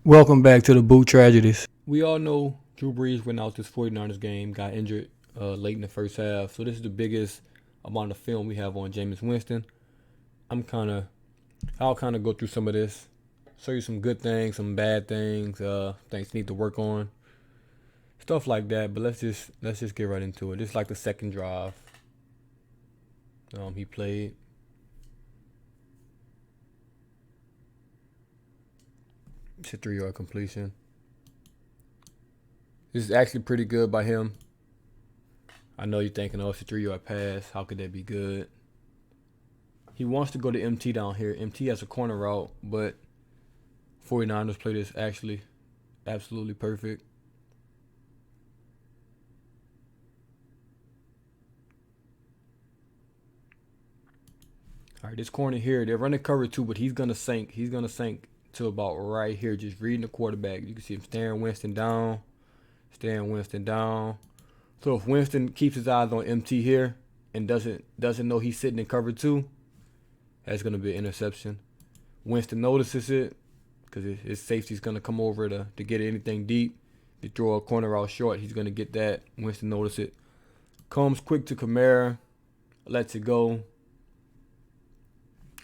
Welcome back to the Boot Tragedies. We all know Drew Brees went out this 49ers game, got injured late in the first half. So this is the biggest amount of film we have on Jameis Winston. I'll kind of go through some of this, show you some good things, some bad things, things you need to work on, stuff like that. But let's just get right into it. This is like the second drive he played. It's a 3-yard completion. This is actually pretty good by him. I know you're thinking, oh, it's a 3-yard pass. How could that be good? He wants to go to MT down here. MT has a corner route, but 49ers play this actually absolutely perfect. All right, this corner here, they're running cover 2, but he's going to sink. He's going to sink to about right here, just reading the quarterback. You can see him staring Winston down. So if Winston keeps his eyes on MT here and doesn't know he's sitting in cover 2, that's going to be an interception. Winston notices it because his safety's going to come over to get anything deep. If you throw a corner out short, he's going to get that. Winston notices it. Comes quick to Kamara, lets it go.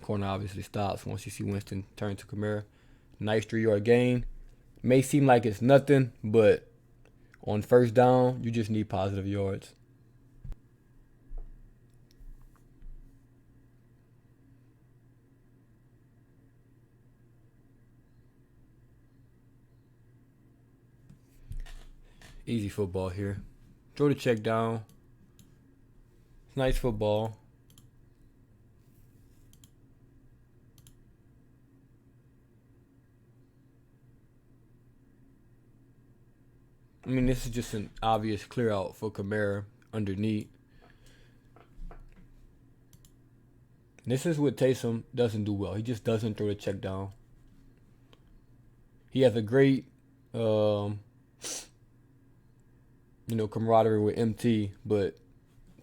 Corner obviously stops once you see Winston turn to Kamara. Nice 3-yard gain. May seem like it's nothing, but on first down, you just need positive yards. Easy football here. Throw the check down. Nice football. I mean, this is just an obvious clear out for Kamara underneath. This is what Taysom doesn't do well. He just doesn't throw the check down. He has a great, camaraderie with MT, but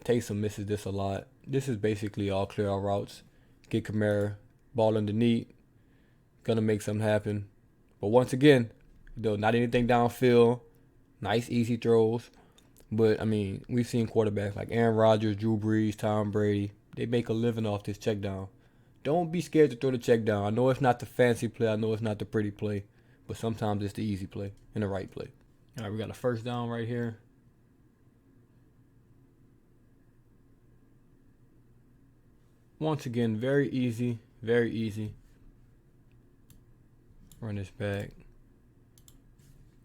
Taysom misses this a lot. This is basically all clear out routes. Get Kamara, ball underneath, gonna make something happen. But once again, though, not anything downfield. Nice, easy throws. But, I mean, we've seen quarterbacks like Aaron Rodgers, Drew Brees, Tom Brady. They make a living off this check down. Don't be scared to throw the check down. I know it's not the fancy play. I know it's not the pretty play. But sometimes it's the easy play and the right play. All right, we got a first down right here. Once again, very easy. Very easy. Run this back.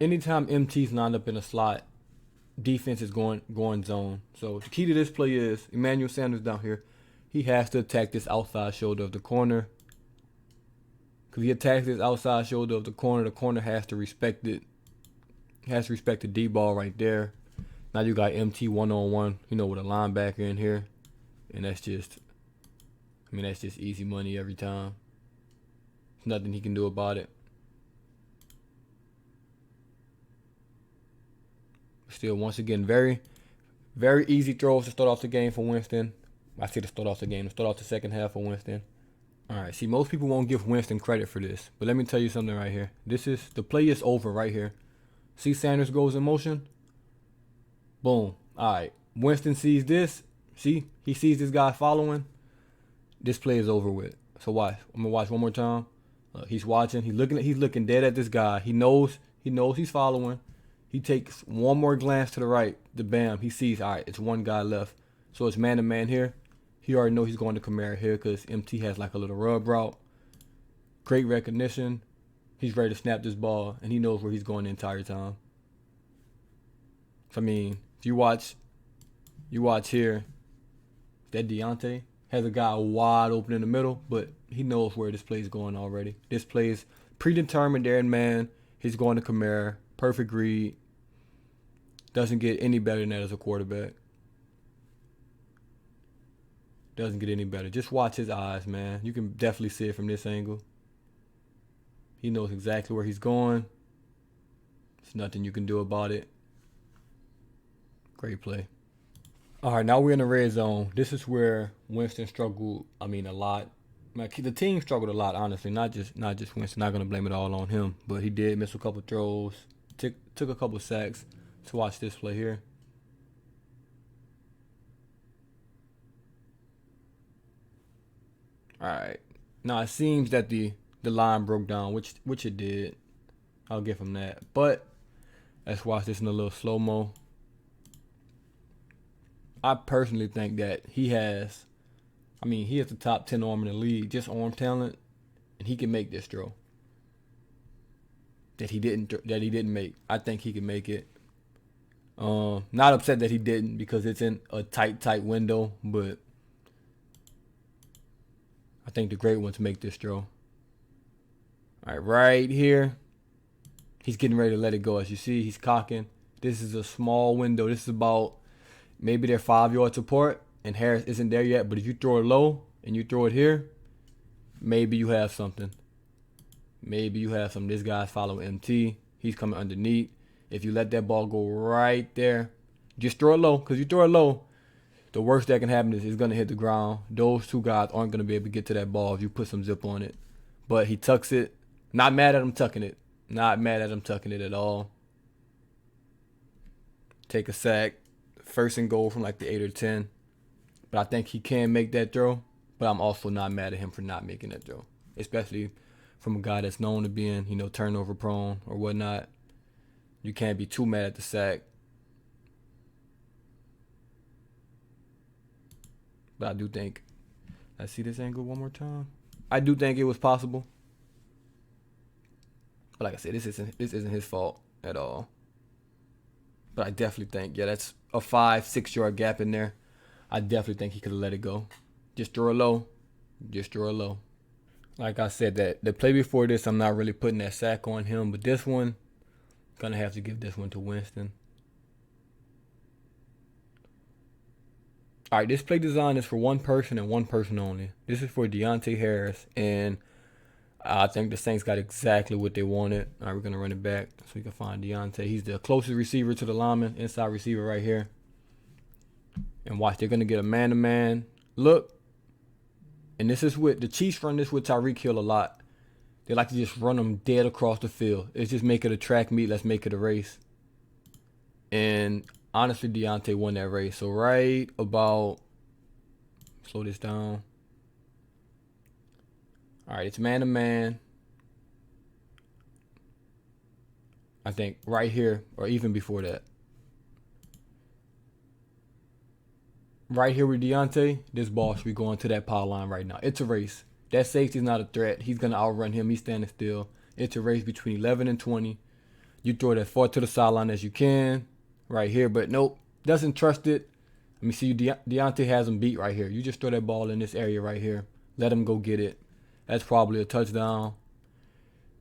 Anytime MT's lined up in a slot, defense is going zone. So the key to this play is Emmanuel Sanders down here. He has to attack this outside shoulder of the corner. Because he attacks this outside shoulder of the corner has to respect it. He has to respect the D ball right there. Now you got MT one-on-one, with a linebacker in here. And that's just easy money every time. There's nothing he can do about it. Still, once again, very, very easy throws to start off the game for Winston. I say to start off the second half for Winston. All right, see, most people won't give Winston credit for this, but let me tell you something right here. The play is over right here. See, Sanders goes in motion. Boom. All right, Winston sees this. See, he sees this guy following. This play is over with. So watch. I'm gonna watch one more time. He's watching. He's looking dead at this guy. He knows he's following. He takes one more glance to the right. Bam, he sees, all right, it's one guy left. So it's man-to-man here. He already knows he's going to Kamara here because MT has like a little rub route. Great recognition. He's ready to snap this ball, and he knows where he's going the entire time. So, I mean, if you watch here, that Deontay has a guy wide open in the middle, but he knows where this play is going already. This play is predetermined there in man. He's going to Kamara. Perfect read. Doesn't get any better than that as a quarterback. Doesn't get any better. Just watch his eyes, man. You can definitely see it from this angle. He knows exactly where he's going. There's nothing you can do about it. Great play. All right, now we're in the red zone. This is where Winston struggled, a lot. Like the team struggled a lot, honestly. Not just Winston. Not gonna blame it all on him, but he did miss a couple throws. Took a couple sacks. Let's watch this play here. All right. Now it seems that the line broke down, which it did. I'll give him that. But let's watch this in a little slow mo. I personally think that he has the top 10 arm in the league, just arm talent, and he can make this throw. That he didn't make. I think he can make it. Not upset that he didn't because it's in a tight window, but I think the great ones make this throw. All right, right here. He's getting ready to let it go. As you see, he's cocking. This is a small window. This is about maybe they're 5 yards apart, and Harris isn't there yet. But if you throw it low and you throw it here, maybe you have something. Maybe you have some. This guy's following MT. He's coming underneath. If you let that ball go right there, just throw it low. Because you throw it low, the worst that can happen is it's going to hit the ground. Those two guys aren't going to be able to get to that ball if you put some zip on it. But he tucks it. Not mad at him tucking it. Not mad at him tucking it at all. Take a sack. First and goal from like the 8 or 10. But I think he can make that throw. But I'm also not mad at him for not making that throw. Especially from a guy that's known to being, turnover prone or whatnot. You can't be too mad at the sack. But I do think, let's see this angle one more time. I do think it was possible. But like I said, this isn't his fault at all. But I definitely think, that's a 5-6 yard gap in there. I definitely think he could have let it go. Just throw it low. Just throw it low. Like I said, that the play before this, I'm not really putting that sack on him. But this one, gonna have to give this one to Winston. All right, this play design is for one person and one person only. This is for Deontay Harris, and I think the Saints got exactly what they wanted. All right, we're going to run it back so we can find Deontay. He's the closest receiver to the lineman, inside receiver right here. And watch, they're going to get a man-to-man look. And this is with the Chiefs run this with Tyreek Hill a lot. They like to just run them dead across the field. It's just make it a track meet. Let's make it a race. And honestly, Deontay won that race. So right about, slow this down. All right, it's man-to-man. I think right here, or even before that. Right here with Deontay, this ball should be going to that power line right now. It's a race. That safety's not a threat. He's going to outrun him. He's standing still. It's a race between 11 and 20. You throw it as far to the sideline as you can right here, but nope, doesn't trust it. Let me see, Deontay has him beat right here. You just throw that ball in this area right here. Let him go get it. That's probably a touchdown.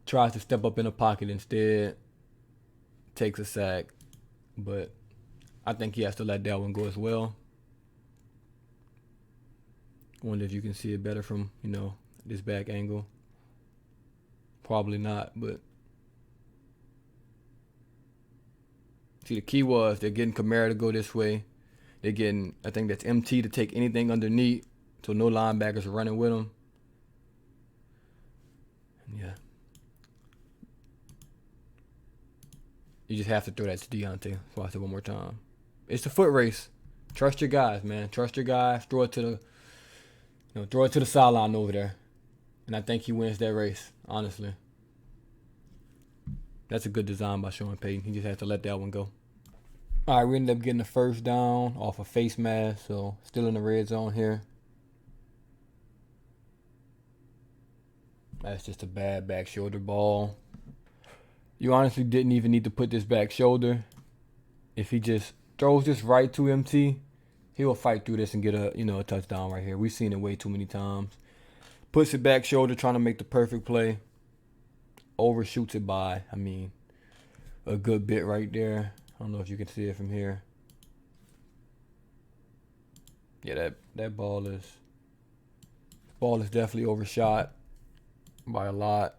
Tries to step up in the pocket instead. Takes a sack. But I think he has to let that one go as well. Wonder if you can see it better from, this back angle. Probably not, but see, the key was they're getting Kamara to go this way. They're getting, I think that's MT to take anything underneath, so no linebackers are running with him. Yeah. You just have to throw that to Deontay. So I said one more time. It's the foot race. Trust your guys, man. Trust your guys. Throw it to the sideline over there. And I think he wins that race, honestly. That's a good design by Sean Payton. He just has to let that one go. All right, we ended up getting the first down off a face mask, so still in the red zone here. That's just a bad back shoulder ball. You honestly didn't even need to put this back shoulder. If he just throws this right to MT, he will fight through this and get a touchdown right here. We've seen it way too many times. Puts it back shoulder, trying to make the perfect play. Overshoots it by, a good bit right there. I don't know if you can see it from here. Yeah, that ball is definitely overshot by a lot.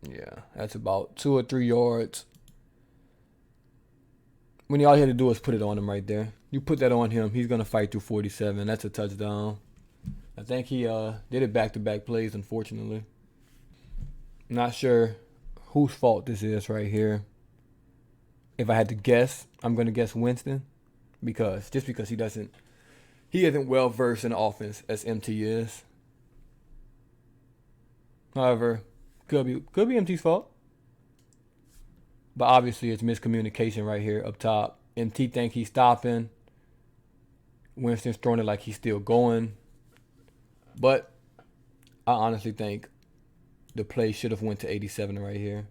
Yeah, that's about 2 or 3 yards. When all you had to do was put it on him right there. You put that on him, he's gonna fight through 47. That's a touchdown. I think he did it back-to-back plays, unfortunately. Not sure whose fault this is right here. If I had to guess, I'm gonna guess Winston, because he isn't well versed in offense as MT is. However, could be MT's fault. But obviously it's miscommunication right here up top. MT think he's stopping. Winston's throwing it like he's still going. But I honestly think the play should have went to 87 right here.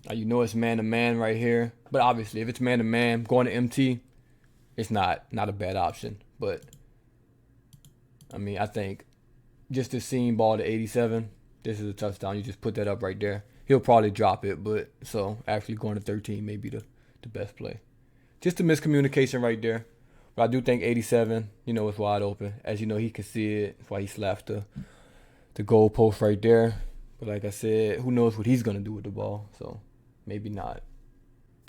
Now, you know it's man-to-man right here. But obviously, if it's man-to-man, going to MT, it's not a bad option. But, I mean, I think just the seam ball to 87, this is a touchdown. You just put that up right there. He'll probably drop it, but so actually going to 13 may be the best play. Just a miscommunication right there. But I do think 87, is wide open. As you know, he can see it. That's why he slapped the goal post right there. But like I said, who knows what he's going to do with the ball. So maybe not.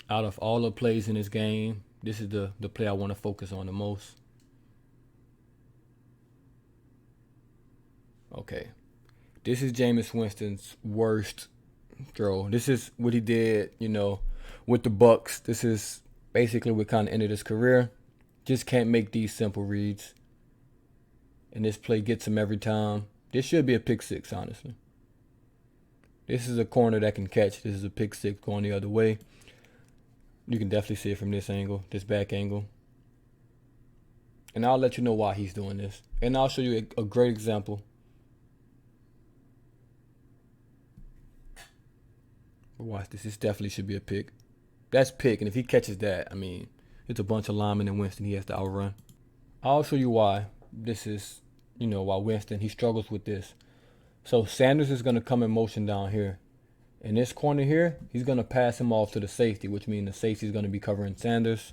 Out of all the plays in this game, this is the play I want to focus on the most. Okay. This is Jameis Winston's worst throw. This is what he did, with the Bucks. This is basically what kind of ended his career. Just can't make these simple reads. And this play gets him every time. This should be a pick six, honestly. This is a corner that can catch. This is a pick six going the other way. You can definitely see it from this angle, this back angle. And I'll let you know why he's doing this. And I'll show you a great example. But watch this. This definitely should be a pick. That's pick. And if he catches that, I mean, it's a bunch of linemen and Winston he has to outrun. I'll show you why this is, why Winston, he struggles with this. So Sanders is going to come in motion down here. In this corner here, he's going to pass him off to the safety, which means the safety is going to be covering Sanders.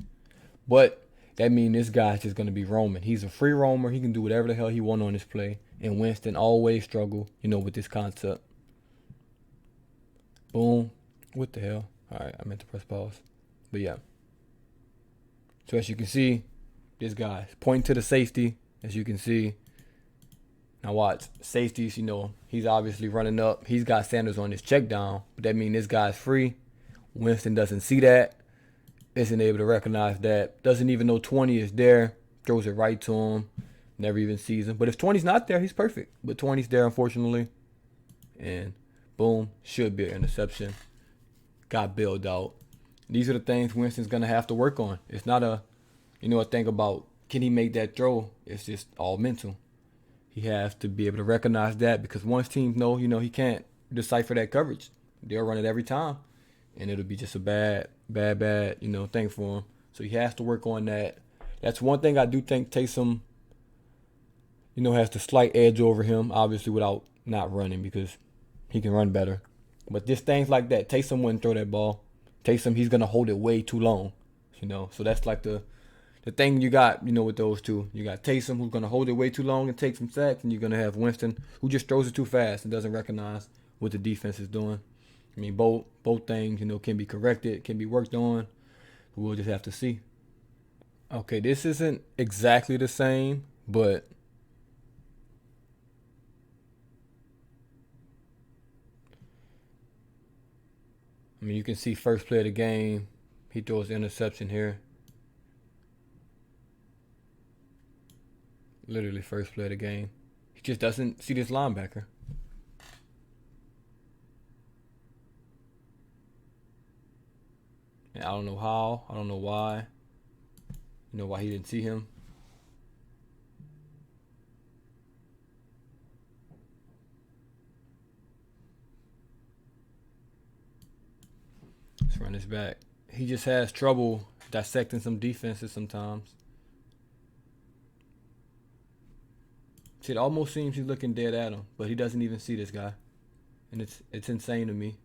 But that means this guy's just going to be roaming. He's a free roamer. He can do whatever the hell he wants on this play. And Winston always struggle, with this concept. Boom. What the hell? All right, I meant to press pause. But yeah. So as you can see, this guy's pointing to the safety, as you can see. Now watch, safeties, he's obviously running up. He's got Sanders on his check down, but that means this guy's free. Winston doesn't see that, isn't able to recognize that, doesn't even know 20 is there, throws it right to him, never even sees him. But if 20's not there, he's perfect. But 20's there, unfortunately. And boom, should be an interception. Got bailed out. These are the things Winston's going to have to work on. It's not a thing about can he make that throw. It's just all mental. He has to be able to recognize that, because once teams know, he can't decipher that coverage. They'll run it every time, and it'll be just a bad, thing for him. So he has to work on that. That's one thing I do think Taysom, has the slight edge over him, obviously without not running, because he can run better. But just things like that, Taysom wouldn't throw that ball. Taysom, he's going to hold it way too long, So that's like the thing you got, with those two. You got Taysom, who's going to hold it way too long and take some sacks, and you're going to have Winston, who just throws it too fast and doesn't recognize what the defense is doing. I mean, both things, can be corrected, can be worked on. We'll just have to see. Okay, this isn't exactly the same, but I mean, you can see first play of the game, he throws an interception here. Literally first play of the game. He just doesn't see this linebacker. And I don't know how. I don't know why. Why he didn't see him. Let's run this back. He just has trouble dissecting some defenses sometimes. It almost seems he's looking dead at him, but he doesn't even see this guy. And it's insane to me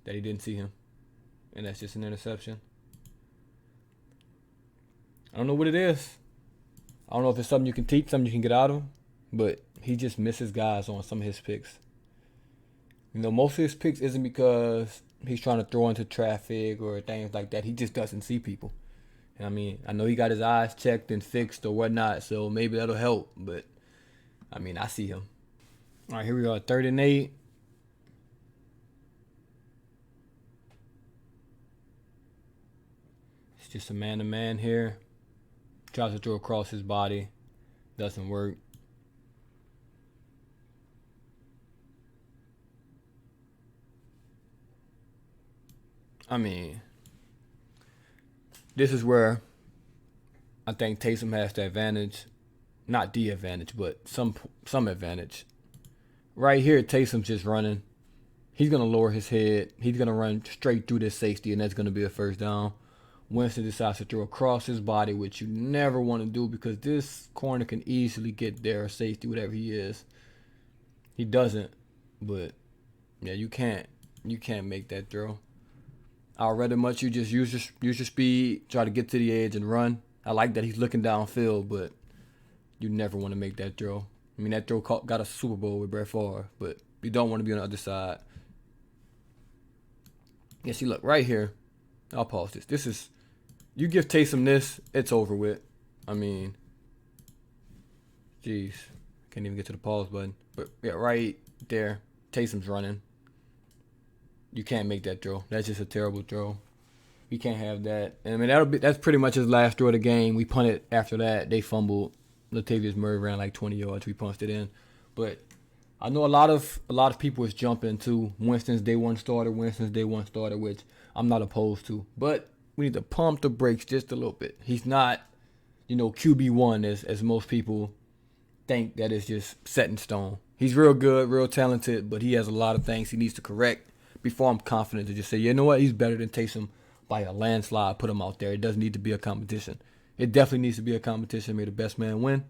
that he didn't see him. And that's just an interception. I don't know what it is. I don't know if it's something you can teach, something you can get out of him, but he just misses guys on some of his picks. Most of his picks isn't because he's trying to throw into traffic or things like that. He just doesn't see people. And I know he got his eyes checked and fixed or whatnot, so maybe that'll help. But I see him. All right, here we are, 3rd and 8. It's just a man-to-man here. Tries to throw across his body. Doesn't work. This is where I think Taysom has the advantage. Not the advantage, but some advantage. Right here, Taysom's just running. He's going to lower his head. He's going to run straight through this safety, and that's going to be a first down. Winston decides to throw across his body, which you never want to do because this corner can easily get there, or safety, whatever he is. He doesn't, but yeah, you can't make that throw. I'd rather much you just use your speed, try to get to the edge and run. I like that he's looking downfield, but you never want to make that throw. That throw got a Super Bowl with Brett Favre, but you don't want to be on the other side. Yeah, see, look, right here. I'll pause this. This is, you give Taysom this, it's over with. Jeez. Can't even get to the pause button. But, yeah, right there, Taysom's running. You can't make that throw. That's just a terrible throw. You can't have that. And, that's pretty much his last throw of the game. We punted after that. They fumbled. Latavius Murray ran like 20 yards. We punched it in. But I know a lot of people is jumping to Winston's day one starter, which I'm not opposed to. But we need to pump the brakes just a little bit. He's not, QB1 as most people think that is just set in stone. He's real good, real talented, but he has a lot of things he needs to correct before I'm confident to just say, you know what, he's better than Taysom by a landslide, put him out there. It doesn't need to be a competition. It definitely needs to be a competition. May the best man win.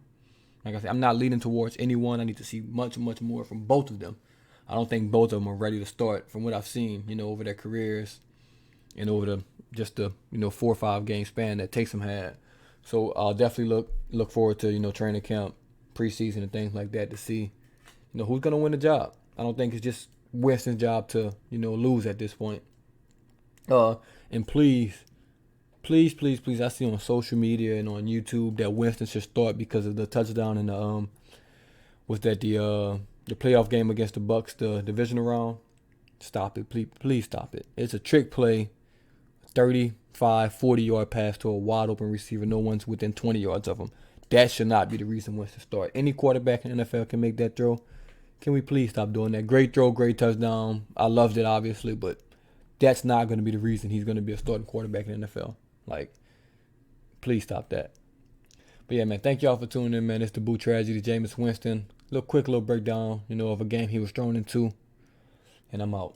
Like I said, I'm not leaning towards anyone. I need to see much, much more from both of them. I don't think both of them are ready to start from what I've seen, over their careers and over the 4 or 5 game span that Taysom had. So I'll definitely look forward to, training camp, preseason and things like that to see, who's going to win the job. I don't think it's just Winston's job to, lose at this point. And please, I see on social media and on YouTube that Winston should start because of the touchdown in the the playoff game against the Bucks, the divisional round. Stop it, please stop it. It's a trick play, 35, 40-yard pass to a wide open receiver. No one's within 20 yards of him. That should not be the reason Winston start. Any quarterback in the NFL can make that throw. Can we please stop doing that? Great throw, great touchdown. I loved it, obviously, but that's not going to be the reason he's going to be a starting quarterback in the NFL. Please stop that. But yeah, man, thank y'all for tuning in, man. It's the Boo Tragedy, Jameis Winston. Quick little breakdown, of a game he was thrown into. And I'm out.